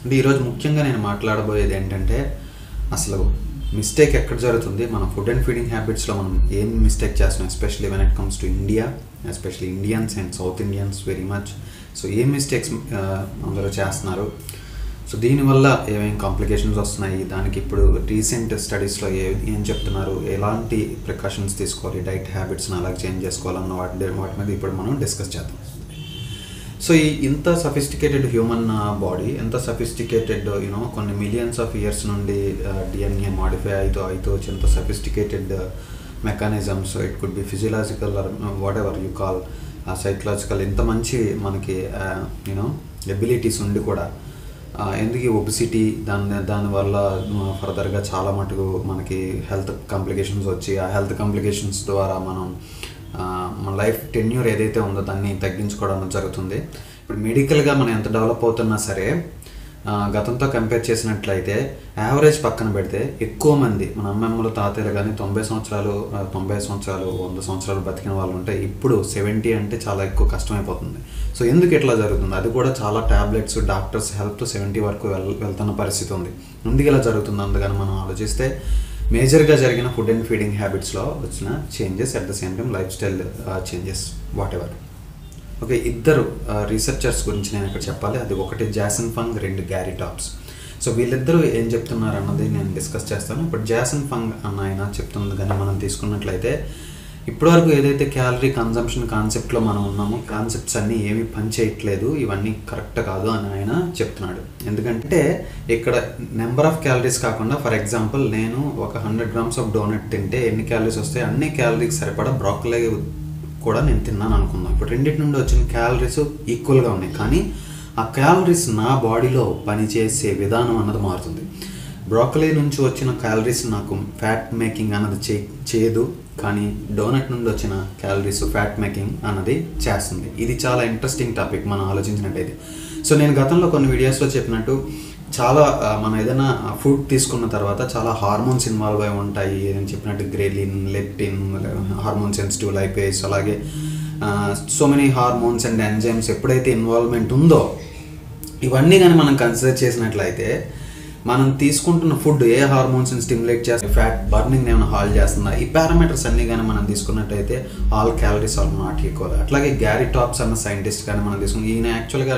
అంటే ఈరోజు ముఖ్యంగా నేను మాట్లాడబోయేది ఏంటంటే అసలు మిస్టేక్ ఎక్కడ జరుగుతుంది, మన ఫుడ్ అండ్ ఫీడింగ్ హ్యాబిట్స్లో మనం ఏం మిస్టేక్ చేస్తున్నాం, especially when it comes to India, especially Indians and south Indians very much. So ఏం మిస్టేక్స్ అందరూ చేస్తున్నారు, సో దీనివల్ల ఏమేమి కాంప్లికేషన్స్ వస్తున్నాయి, దానికి ఇప్పుడు రీసెంట్ స్టడీస్లో ఏం చెప్తున్నారు, ఎలాంటి ప్రికాషన్స్ తీసుకోవాలి, డైట్ హ్యాబిట్స్ని అలాగే చేంజ్ చేసుకోవాలన్న వాటి మీద ఇప్పుడు మనం డిస్కస్ చేద్దాం. సో ఈ ఇంత సఫిస్టికేటెడ్ హ్యూమన్ బాడీ, ఎంత సఫిస్టికేటెడ్ కొన్ని మిలియన్స్ ఆఫ్ ఇయర్స్ నుండి డిఎన్ఏ మాడిఫై అవుతూ ఇంత sophisticated mechanisms, it could be physiological or whatever you call psychological, ఇంత మంచి మనకి ఎబిలిటీస్ ఉండి కూడా ఎందుకు ఒబిసిటీ దానివల్ల ఫర్దర్గా చాలా మటుకు మనకి హెల్త్ కాంప్లికేషన్స్ వచ్చి ఆ హెల్త్ కాంప్లికేషన్స్ ద్వారా మన లైఫ్ టెన్యూర్ ఏదైతే ఉందో దాన్ని తగ్గించుకోవడం జరుగుతుంది. ఇప్పుడు మెడికల్గా మనం ఎంత డెవలప్ అవుతున్నా సరే గతంతో కంపేర్ చేసినట్లయితే యావరేజ్ పక్కన పెడితే ఎక్కువ మంది మన అమ్మమ్మలు తాతయ్యలు కానీ 90 సంవత్సరాలు 100 సంవత్సరాలు బతికిన వాళ్ళు ఉంటే ఇప్పుడు 70 అంటే చాలా ఎక్కువ కష్టమైపోతుంది. సో ఎందుకు ఇట్లా జరుగుతుంది, అది కూడా చాలా ట్యాబ్లెట్స్ డాక్టర్స్ హెల్ప్ 70 వరకు వెళ్తున్న పరిస్థితి ఉంది. ఎందుకు ఇలా జరుగుతుంది, అందుకని మనం ఆలోచిస్తే మేజర్గా జరిగిన ఫుడ్ అండ్ ఫీడింగ్ హ్యాబిట్స్లో వచ్చిన changes, at the same time life style changes what ever. Okay, ఇద్దరు రీసెర్చర్స్ గురించి నేను ఇక్కడ చెప్పాలి. అది ఒకటి జాసన్ ఫంగ్, రెండు గ్యారీ టాప్స్. సో వీళ్ళిద్దరూ ఏం చెప్తున్నారు అన్నది నేను డిస్కస్ చేస్తాను. ఇప్పుడు జాసన్ ఫంగ్ అన్న ఆయన చెప్తుంది కానీ మనం తీసుకున్నట్లయితే ఇప్పటివరకు ఏదైతే క్యాలరీ కన్జంప్షన్ కాన్సెప్ట్లో మనం ఉన్నామో కాన్సెప్ట్స్ అన్నీ ఏమీ పని చేయట్లేదు, ఇవన్నీ కరెక్ట్ కాదు అని ఆయన చెప్తున్నాడు. ఎందుకంటే ఇక్కడ నెంబర్ ఆఫ్ క్యాలరీస్ కాకుండా, ఫర్ ఎగ్జాంపుల్ నేను ఒక 100 grams ఆఫ్ డోనట్ తింటే ఎన్ని క్యాలరీస్ వస్తాయి, అన్ని క్యాలరీకి సరిపడా బ్రోకలీ కూడా నేను తిన్నాను అనుకుందాం. ఇప్పుడు రెండింటి నుండి వచ్చిన క్యాలరీస్ ఈక్వల్గా ఉన్నాయి, కానీ ఆ క్యాలరీస్ నా బాడీలో పనిచేసే విధానం అన్నది మారుతుంది. బ్రోకలీ నుంచి వచ్చిన క్యాలరీస్ నాకు ఫ్యాట్ మేకింగ్ అన్నది చేయదు, కానీ డోనట్ నుండి వచ్చిన క్యాలరీస్ ఫ్యాట్ మేకింగ్ అన్నది చేస్తుంది. ఇది చాలా ఇంట్రెస్టింగ్ టాపిక్ మనం ఆలోచించినట్టయితే. సో నేను గతంలో కొన్ని వీడియోస్లో చెప్పినట్టు చాలా మనం ఏదైనా ఫుడ్ తీసుకున్న తర్వాత చాలా హార్మోన్స్ ఇన్వాల్వ్ అయి ఉంటాయి. నేను చెప్పినట్టు ghrelin, leptin, hormone sensitive lipase, అలాగే so many hormones and enzymes ఎప్పుడైతే ఇన్వాల్వ్మెంట్ ఉందో ఇవన్నీ కానీ మనం కన్సిడర్ చేసినట్లయితే మనం తీసుకుంటున్న ఫుడ్ ఏ హార్మోన్స్ని స్టిమ్యులేట్ చేస్తే ఫ్యాట్ బర్నింగ్ ఏమైనా హాల్ చేస్తుందా, ఈ పారామీటర్స్ అన్నీ కానీ మనం తీసుకున్నట్టయితే all calories are not equal. అట్లాగే గ్యారీ టాప్స్ అన్న సైంటిస్ట్ కానీ మనం తీసుకుని ఈయన యాక్చువల్గా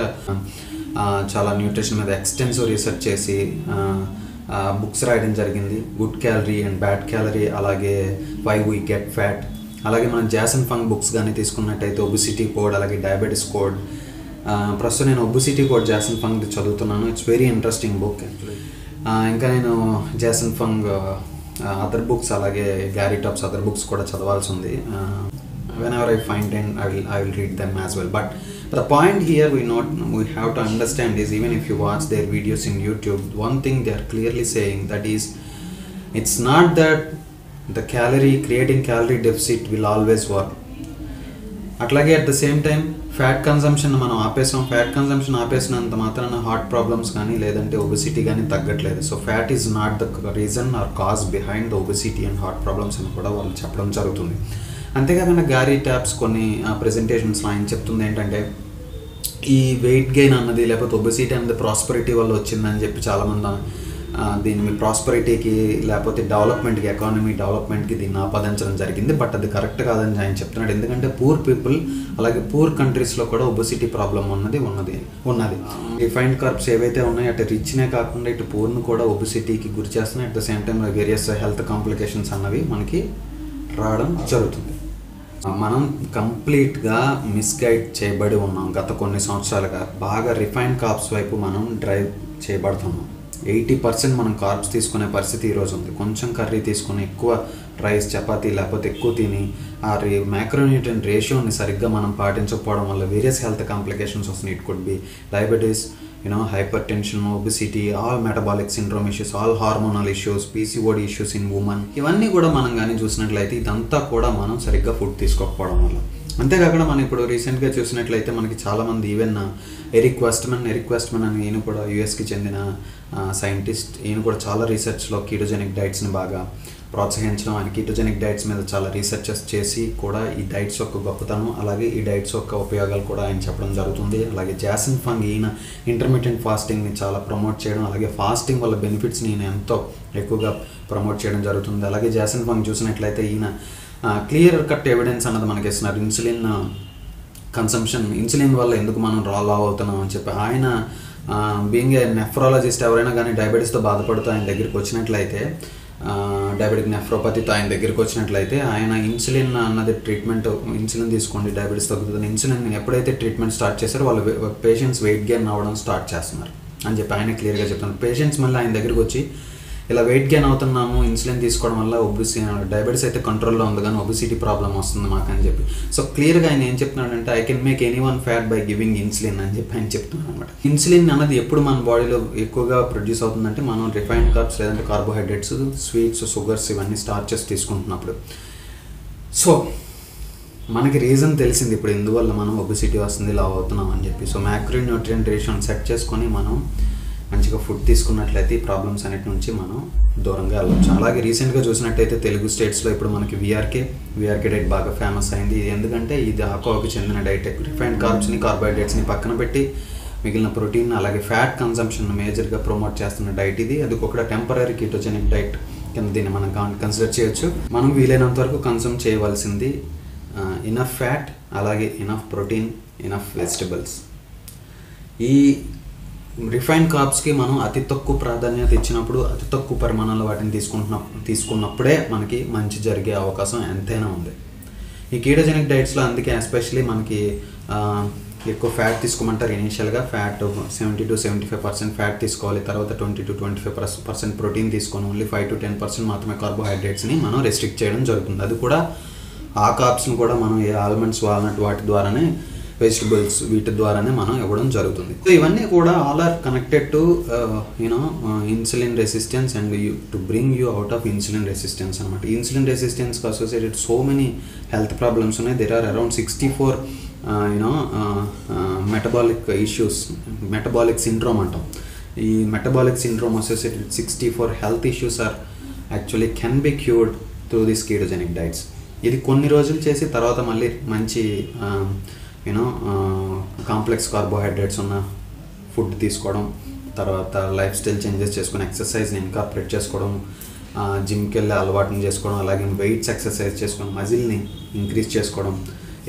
చాలా న్యూట్రిషన్ మీద ఎక్స్టెన్సివ్ రీసెర్చ్ చేసి బుక్స్ రాయడం జరిగింది, good calorie and bad calorie, అలాగే వై వీ గెట్ ఫ్యాట్. అలాగే మనం జాసన్ ఫంగ్ బుక్స్ కానీ తీసుకున్నట్టయితే ఒబిసిటీ కోడ్, అలాగే డయాబెటీస్ కోడ్. ప్రస్తుతం నేను ఒబిసిటీ కోడ్ జాసన్ ఫంగ్ చదువుతున్నాను, ఇట్స్ వెరీ ఇంట్రెస్టింగ్ బుక్. ఇంకా నేను జాసన్ ఫంగ్ అదర్ బుక్స్ అలాగే గ్యారీ టాప్స్ అదర్ బుక్స్ కూడా చదవాల్సి ఉంది. whenever I find time I will read them as well. But the point here we have to understand is, even if you watch their videos in YouTube, one thing they are clearly saying, that is, it's not that the creating calorie deficit will always work. అట్లాగే at the same time fat consumption మనం ఆపేసాం, fat consumption ఆపేసినంత మాత్రాన heart problems కానీ లేదంటే obesity కానీ తగ్గట్లేదు. So fat is not the reason or cause behind the obesity and heart problems అని కూడా వాళ్ళు చెప్పడం జరుగుతుంది. అంతేకాకుండా గ్యారీ టాప్స్ కొన్ని ప్రెజెంటేషన్స్లో ఆయన చెప్తుంది ఏంటంటే, ఈ వెయిట్ గెయిన్ అన్నది లేకపోతే ఒబిసిటీ అన్నది ప్రాస్పరిటీ వల్ల వచ్చిందని చెప్పి చాలామంది దీన్ని ప్రాస్పరిటీకి లేకపోతే డెవలప్మెంట్కి, ఎకానమీ డెవలప్మెంట్కి దీన్ని ఆపాదించడం జరిగింది. బట్ అది కరెక్ట్ కాదని ఆయన చెప్తున్నాడు. ఎందుకంటే పూర్ పీపుల్ అలాగే పూర్ కంట్రీస్లో కూడా ఒబిసిటీ ప్రాబ్లం ఉన్నది. రిఫైన్డ్ కార్బ్స్ ఏవైతే ఉన్నాయో అటు రిచ్నే కాకుండా ఇటు పూర్ను కూడా ఒబిసిటీకి గురి చేస్తున్నాయి. At the same time various health complications అన్నవి మనకి రావడం జరుగుతుంది. మనం కంప్లీట్గా మిస్గైడ్ చేయబడి ఉన్నాం. గత కొన్ని సంవత్సరాలుగా బాగా రిఫైన్డ్ కార్బ్స్ వైపు మనం డ్రైవ్ చేయబడుతున్నాం. 80% మనం కార్బ్స్ తీసుకునే పరిస్థితి ఈరోజు ఉంది. కొంచెం కర్రీ తీసుకుని ఎక్కువ రైస్, చపాతీ లేకపోతే ఎక్కువ తిని ఆ మ్యాక్రోన్యూట్రియంట్ రేషియోని సరిగ్గా మనం పాటించకపోవడం వల్ల వేరియస్ హెల్త్ కాంప్లికేషన్స్ వస్తున్నాయి. It could B diabetes, hypertension, obesity, all metabolic syndrome issues, all hormonal issues, PCOD issues in women. ఇవన్నీ కూడా మనం కానీ చూసినట్లయితే ఇదంతా కూడా మనం సరిగ్గా ఫుడ్ తీసుకోకపోవడం వల్ల. అంతేకాకుండా మనం ఇప్పుడు రీసెంట్గా చూసినట్లయితే మనకి చాలామంది ఈవెన్ ఎరిక్ వెస్ట్మన్ అని ఈయన కూడా యూఎస్కి చెందిన సైంటిస్ట్, ఈయన కూడా చాలా రీసెర్చ్లో కీటోజెనిక్ డైట్స్ని బాగా ప్రోత్సహించడం, ఆయన కీటోజెనిక్ డైట్స్ మీద చాలా రీసెర్చెస్ చేసి కూడా ఈ డైట్స్ యొక్క గొప్పతనం అలాగే ఈ డైట్స్ యొక్క ఉపయోగాలు కూడా ఆయన చెప్పడం జరుగుతుంది. అలాగే జాసన్ ఫంగ్ ఈయన ఇంటర్మీడియట్ ఫాస్టింగ్ని చాలా ప్రమోట్ చేయడం, అలాగే ఫాస్టింగ్ వల్ల బెనిఫిట్స్ని ఈయన ఎంతో ఎక్కువగా ప్రమోట్ చేయడం జరుగుతుంది. అలాగే జాసన్ ఫంగ్ చూసినట్లయితే ఈయన క్లియర్ కట్ ఎవిడెన్స్ అన్నది మనకి ఇస్తున్నారు. ఇన్సులిన్ కన్సంప్షన్, ఇన్సులిన్ వల్ల ఎందుకు మనం లావ్ అవుతున్నాం అని చెప్పి ఆయన బీయింగ్ ఏ నెఫ్రాలజిస్ట్, ఎవరైనా కానీ డయాబెటీస్తో బాధపడుతూ ఆయన దగ్గరికి వచ్చినట్లయితే, డయాబెటిక్ నెఫ్రోపతితో ఆయన దగ్గరికి వచ్చినట్లయితే ఆయన ఇన్సులిన్ అన్నది ట్రీట్మెంట్, ఇన్సులిన్ తీసుకోండి డయాబెటీస్ తగ్గుతుంది, ఇన్సులిన్ ఎప్పుడైతే ట్రీట్మెంట్ స్టార్ట్ చేశారో వాళ్ళ పేషెంట్స్ వెయిట్ గెయిన్ అవ్వడం స్టార్ట్ చేస్తున్నారు అని చెప్పి ఆయన క్లియర్గా చెప్తున్నారు. పేషెంట్స్ మళ్ళీ ఆయన దగ్గరికి వచ్చి ఇలా వెయిట్ గెయిన్ అవుతున్నాము ఇన్సులిన్ తీసుకోవడం వల్ల, డయాబెటీస్ అయితే కంట్రోల్లో ఉంది కానీ ఒబిసిటీ ప్రాబ్లం వస్తుంది మాకు అని చెప్పి. సో క్లియర్గా ఆయన ఏం చెప్తున్నాడంటే I can make any one fat by giving insulin అని చెప్పి ఆయన చెప్తున్నాడు అనమాట. ఇన్సులిన్ అన్నది ఎప్పుడు మన బాడీలో ఎక్కువగా ప్రొడ్యూస్ అవుతుందంటే మనం రిఫైన్డ్ కార్బ్స్ లేదంటే కార్బోహైడ్రేట్స్, స్వీట్స్, షుగర్స్ ఇవన్నీ స్టార్చెస్ తీసుకుంటున్నప్పుడు. సో మనకి రీజన్ తెలిసింది ఇప్పుడు ఎందువల్ల మనం ఒబిసిటీ వస్తుంది, లావ్ అవుతున్నాం అని చెప్పి. సో మ్యాక్రో న్యూట్రియంట్ రేషియోని సెట్ చేసుకొని మనం మంచిగా ఫుడ్ తీసుకున్నట్లయితే ఈ ప్రాబ్లమ్స్ అన్నిటి నుంచి మనం దూరంగా వెళ్ళవచ్చు. అలాగే రీసెంట్గా చూసినట్టయితే తెలుగు స్టేట్స్లో ఇప్పుడు మనకి విఆర్కే డైట్ బాగా ఫేమస్ అయింది. ఇది ఎందుకంటే ఇది ఆకోవాకి చెందిన డైట్. రిఫైన్డ్ కార్బ్స్ని, కార్బోహైడ్రేట్స్ని పక్కన పెట్టి మిగిలిన ప్రోటీన్ అలాగే ఫ్యాట్ కన్సంప్షన్ మేజర్గా ప్రమోట్ చేస్తున్న డైట్ ఇది. అది ఒక టెంపరీ కీటోజెనిక్ డైట్ కింద దీన్ని మనం కన్సిడర్ చేయొచ్చు. మనం వీలైనంత వరకు కన్సూమ్ చేయవలసింది ఇనఫ్ ఫ్యాట్, అలాగే ఇనఫ్ ప్రోటీన్, ఇనఫ్ వెజిటబుల్స్. ఈ రిఫైన్డ్ కార్బ్స్కి మనం అతి తక్కువ ప్రాధాన్యత ఇచ్చినప్పుడు, అతి తక్కువ పరిమాణంలో వాటిని తీసుకున్నప్పుడే మనకి మంచి జరిగే అవకాశం ఎంతైనా ఉంది. ఈ కీటోజెనిక్ డైట్స్లో అందుకే ఎస్పెషలీ మనకి ఎక్కువ ఫ్యాట్ తీసుకోమంటారు. ఇనీషియల్గా ఫ్యాట్ 70 to 75% ఫ్యాట్ తీసుకోవాలి, తర్వాత 20 to 25% ప్రోటీన్ తీసుకొని ఓన్లీ 5 to 10% మాత్రమే కార్బోహైడ్రేట్స్ని మనం రెస్ట్రిక్ట్ చేయడం జరుగుతుంది. అది కూడా ఆ కార్బ్స్ని కూడా మనం ఏ ఆల్మండ్స్, వాల్నట్ వాటి ద్వారానే, వెజిటబుల్స్ వీటి ద్వారానే మనం ఇవ్వడం జరుగుతుంది. సో ఇవన్నీ కూడా all are connected to insulin resistance and to bring you out of insulin resistance అనమాట. ఇన్సులిన్ రెసిస్టెన్స్కి associated so many health problems ఉన్నాయి. There are around 64 metabolic issues, metabolic syndrome అంటాం. ఈ metabolic syndrome associated 64 health issues are actually can be cured through this ketogenic diets. ఇది కొన్ని రోజులు చేసి తర్వాత మళ్ళీ మంచి కాంప్లెక్స్ కార్బోహైడ్రేట్స్ ఉన్న ఫుడ్ తీసుకోవడం, తర్వాత లైఫ్ స్టైల్ చేంజెస్ చేసుకొని ఎక్సర్సైజ్ని ఇన్కార్పొరేట్ చేసుకోవడం, జిమ్కి వెళ్ళే అలవాటుని చేసుకోవడం, అలాగే వెయిట్స్ ఎక్సర్సైజ్ చేసుకొని మజిల్ని ఇంక్రీజ్ చేసుకోవడం.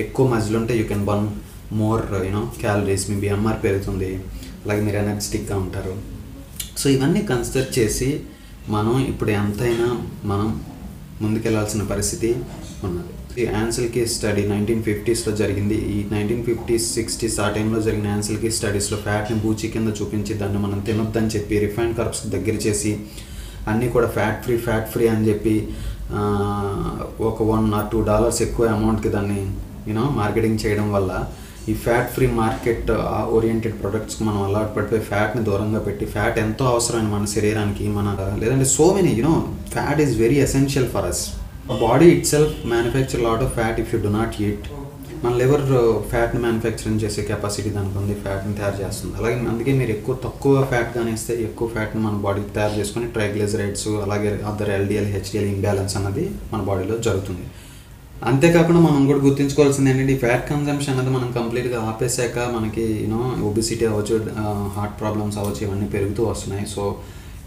ఎక్కువ మజిల్ ఉంటే you can burn more calories, me BMR పెరుగుతుంది, అలాగే మీరు ఎనర్జెటిక్గా ఉంటారు. సో ఇవన్నీ కన్సిడర్ చేసి మనం ఇప్పుడు ఎంతైనా మనం ముందుకెళ్లాల్సిన పరిస్థితి ఉన్నది. ఈ యాన్సెల్ కేస్ స్టడీ 1950sలో జరిగింది. ఈ 1950s, 60s ఆ టైంలో జరిగిన యాన్సెల్ కేస్ స్టడీస్లో ఫ్యాట్ని బూచి కింద చూపించి దాన్ని మనం తినొద్దని చెప్పి రిఫైన్డ్ కార్బ్స్ దగ్గర చేసి అన్నీ కూడా ఫ్యాట్ ఫ్రీ అని చెప్పి ఒక $1 or $2 ఎక్కువ అమౌంట్కి దాన్ని మార్కెటింగ్ చేయడం వల్ల ఈ ఫ్యాట్ ఫ్రీ మార్కెట్ ఓరియంటెడ్ ప్రొడక్ట్స్కి మనం అలవాటు పడిపోయి ఫ్యాట్ని దూరంగా పెట్టి, ఫ్యాట్ ఎంతో అవసరమైన మన శరీరానికి, లేదంటే so many fat is very essential for us. Body itself manufacture lot of fat if you do not eat. మన లివర్ ఫ్యాట్ని మ్యానుఫ్యాక్చరింగ్ చేసే కెపాసిటీ దానికి ఉంది, ఫ్యాట్ని తయారు చేస్తుంది. అలాగే అందుకే మీరు తక్కువ ఫ్యాట్ కానీ ఇస్తే ఎక్కువ ఫ్యాట్ని మన బాడీకి తయారు చేసుకొని ట్రైగ్లిజరైడ్స్, అలాగే అదర్ ఎల్డిఎల్, హెచ్డిఎల్ ఇంబ్యాలెన్స్ అన్నది మన బాడీలో జరుగుతుంది. అంతేకాకుండా మనం కూడా గుర్తుంచుకోవాల్సింది ఏంటంటే ఈ ఫ్యాట్ కన్జంప్షన్ అనేది మనం కంప్లీట్గా ఆపేసాక మనకి ఒబిసిటీ అవ్వచ్చు, హార్ట్ ప్రాబ్లమ్స్ అవ్వచ్చు, ఇవన్నీ పెరుగుతూ వస్తున్నాయి. So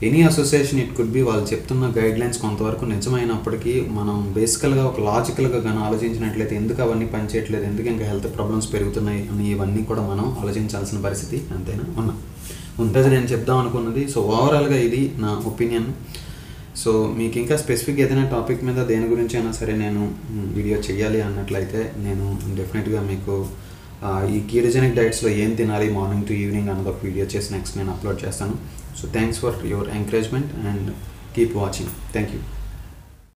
any association it could B వాళ్ళు చెప్తున్న గైడ్లైన్స్ కొంతవరకు నిజమైనప్పటికీ మనం బేసికల్గా ఒక లాజికల్గా కానీ ఆలోచించినట్లయితే ఎందుకు అవన్నీ పనిచేయట్లేదు, ఎందుకు ఇంకా హెల్త్ ప్రాబ్లమ్స్ పెరుగుతున్నాయి అని ఇవన్నీ కూడా మనం ఆలోచించాల్సిన పరిస్థితి అంతేనా ఉంటుంది నేను చెప్దాం అనుకున్నది. సో ఓవరాల్గా ఇది నా ఒపీనియన్. సో మీకు ఇంకా స్పెసిఫిక్ ఏదైనా టాపిక్ మీద దేని గురించి అయినా సరే నేను వీడియో చేయాలి అన్నట్లయితే నేను డెఫినెట్గా మీకు ఈ కీటోజెనిక్ డైట్స్లో ఏం తినాలి మార్నింగ్ టు ఈవినింగ్ అన్నది ఒక వీడియో చేసి నెక్స్ట్ నేను అప్లోడ్ చేస్తాను. So thanks for your encouragement and keep watching. Thank you.